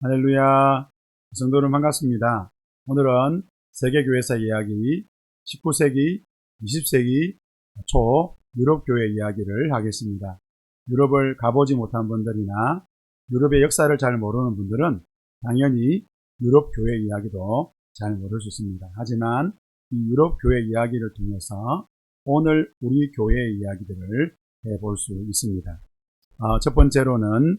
할렐루야. 성도는 반갑습니다. 오늘은 세계교회사 이야기 19세기, 20세기 초 유럽교회 이야기를 하겠습니다. 유럽을 가보지 못한 분들이나 유럽의 역사를 잘 모르는 분들은 당연히 유럽교회 이야기도 잘 모를 수 있습니다. 하지만 이 유럽교회 이야기를 통해서 오늘 우리 교회의 이야기들을 해볼 수 있습니다. 첫 번째로는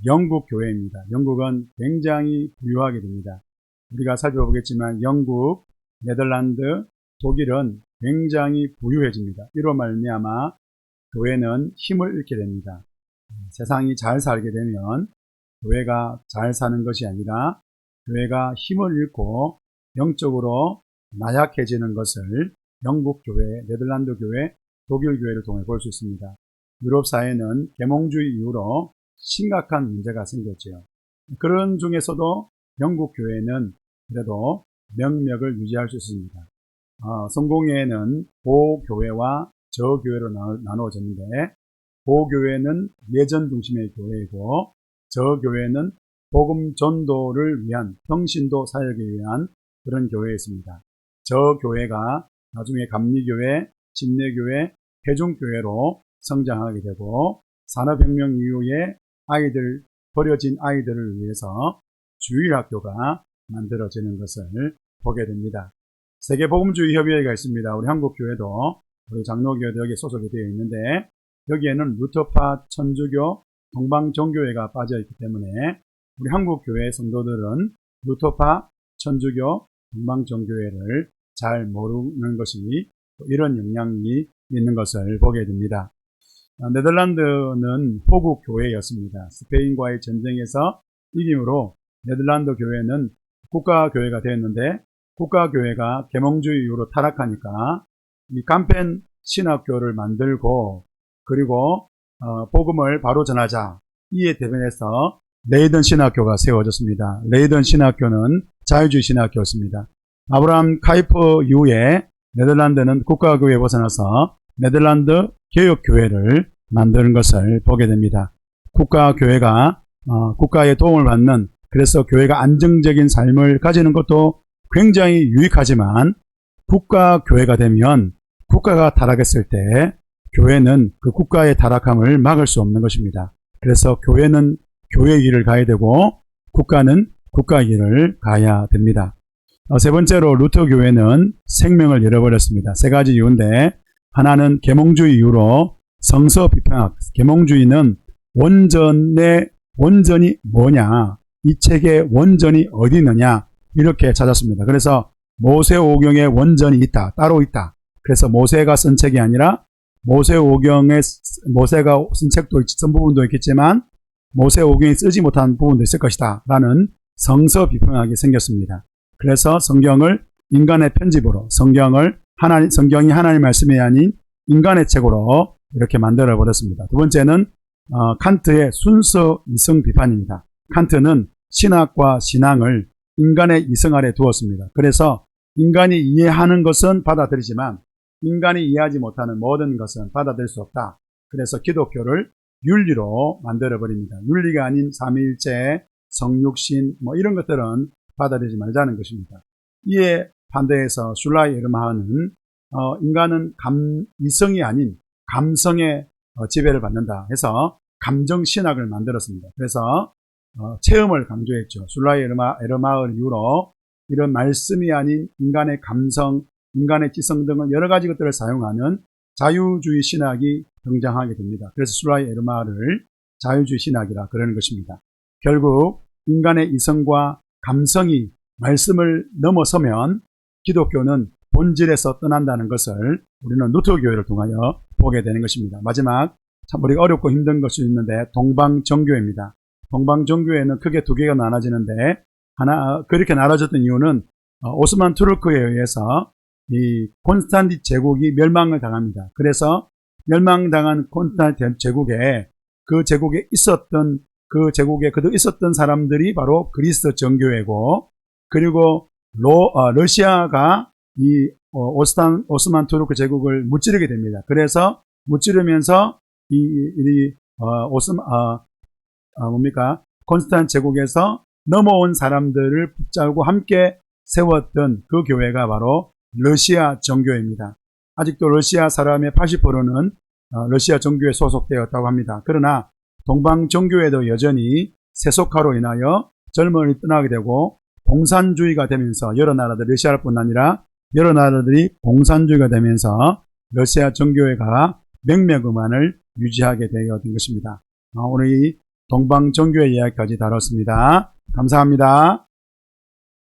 영국 교회입니다. 영국은 굉장히 부유하게 됩니다. 우리가 살펴보겠지만 영국, 네덜란드, 독일은 굉장히 부유해집니다. 이로 말미암아 교회는 힘을 잃게 됩니다. 세상이 잘 살게 되면 교회가 잘 사는 것이 아니라 교회가 힘을 잃고 영적으로 나약해지는 것을 영국 교회, 네덜란드 교회, 독일 교회를 통해 볼 수 있습니다. 유럽 사회는 계몽주의 이후로 심각한 문제가 생겼죠. 그런 중에서도 영국 교회는 그래도 명맥을 유지할 수 있습니다. 성공회는 보교회와 저교회로 나누어졌는데, 보교회는 예전 중심의 교회이고 저교회는 복음 전도를 위한 평신도 사역에 위한 그런 교회였습니다. 저교회가 나중에 감리교회, 침례교회, 회중교회로 성장하게 되고 산업혁명 이후에 버려진 아이들을 위해서 주일학교가 만들어지는 것을 보게 됩니다. 세계복음주의협의회가 있습니다. 우리 한국교회도, 우리 장로교회도 여기에 소속이 되어 있는데, 여기에는 루터파, 천주교, 동방정교회가 빠져있기 때문에 우리 한국교회 성도들은 루터파, 천주교, 동방정교회를 잘 모르는 것이 이런 영향이 있는 것을 보게 됩니다. 네덜란드는 호국 교회였습니다. 스페인과의 전쟁에서 이김으로 네덜란드 교회는 국가교회가 되었는데, 국가교회가 계몽주의 이후로 타락하니까 이 간펜 신학교를 만들고, 그리고 복음을 바로 전하자, 이에 대변해서 레이든 신학교가 세워졌습니다. 레이든 신학교는 자유주의 신학교였습니다. 아브라함 카이퍼 이후에 네덜란드는 국가교회에 벗어나서 네덜란드 개혁교회를 만드는 것을 보게 됩니다. 국가교회가 국가의 도움을 받는, 그래서 교회가 안정적인 삶을 가지는 것도 굉장히 유익하지만, 국가교회가 되면 국가가 타락했을 때 교회는 그 국가의 타락함을 막을 수 없는 것입니다. 그래서 교회는 교회의 길을 가야 되고 국가는 국가의 길을 가야 됩니다. 세 번째로 루터교회는 생명을 잃어버렸습니다. 세 가지 이유인데, 하나는 계몽주의 이후로 성서 비판학, 계몽주의는 원전이 뭐냐, 이 책의 원전이 어디 있느냐, 이렇게 찾았습니다. 그래서 모세오경에 원전이 있다, 따로 있다. 그래서 모세가 쓴 책이 아니라 모세가 쓴 책도 쓴 부분도 있겠지만 모세오경이 쓰지 못한 부분도 있을 것이다 라는 성서 비판학이 생겼습니다. 그래서 성경을 인간의 편집으로, 성경이 하나님 말씀이 아닌 인간의 책으로 이렇게 만들어 버렸습니다. 두 번째는 칸트의 순서 이성 비판입니다. 칸트는 신학과 신앙을 인간의 이성 아래 두었습니다. 그래서 인간이 이해하는 것은 받아들이지만 인간이 이해하지 못하는 모든 것은 받아들일 수 없다. 그래서 기독교를 윤리로 만들어 버립니다. 윤리가 아닌 삼위일체, 성육신 이런 것들은 받아들이지 말자는 것입니다. 이에 반대해서 슐라이 에르마하는 인간은 이성이 아닌 감성의 지배를 받는다 해서 감정신학을 만들었습니다. 그래서 체험을 강조했죠. 슐라이 에르마을 이후로 이런 말씀이 아닌 인간의 감성, 인간의 지성 등을 여러 가지 것들을 사용하는 자유주의 신학이 등장하게 됩니다. 그래서 슐라이 에르마를 자유주의 신학이라 그러는 것입니다. 결국 인간의 이성과 감성이 말씀을 넘어서면 기독교는 본질에서 떠난다는 것을 우리는 루터교회를 통하여 보게 되는 것입니다. 마지막, 참 우리가 어렵고 힘든 것이 있는데, 동방정교회입니다. 동방정교회는 크게 두 개가 나눠지는데, 그렇게 나눠졌던 이유는 오스만 투르크에 의해서 이 콘스탄틴 제국이 멸망을 당합니다. 그래서 멸망당한 콘스탄틴 제국에 그도 있었던 사람들이 바로 그리스 정교회고, 그리고 러시아가 이 오스만 투르크 제국을 무찌르게 됩니다. 그래서 무찌르면서 콘스탄틴 제국에서 넘어온 사람들을 붙잡고 함께 세웠던 그 교회가 바로 러시아 정교회입니다. 아직도 러시아 사람의 80%는 러시아 정교회에 소속되었다고 합니다. 그러나 동방 정교회도 여전히 세속화로 인하여 젊은이 떠나게 되고 공산주의가 되면서 여러 나라들, 러시아뿐 아니라 여러 나라들이 공산주의가 되면서 러시아 정교회가 명맥음안을 유지하게 되어 된 것입니다. 오늘 이 동방 정교회 이야기까지 다뤘습니다. 감사합니다.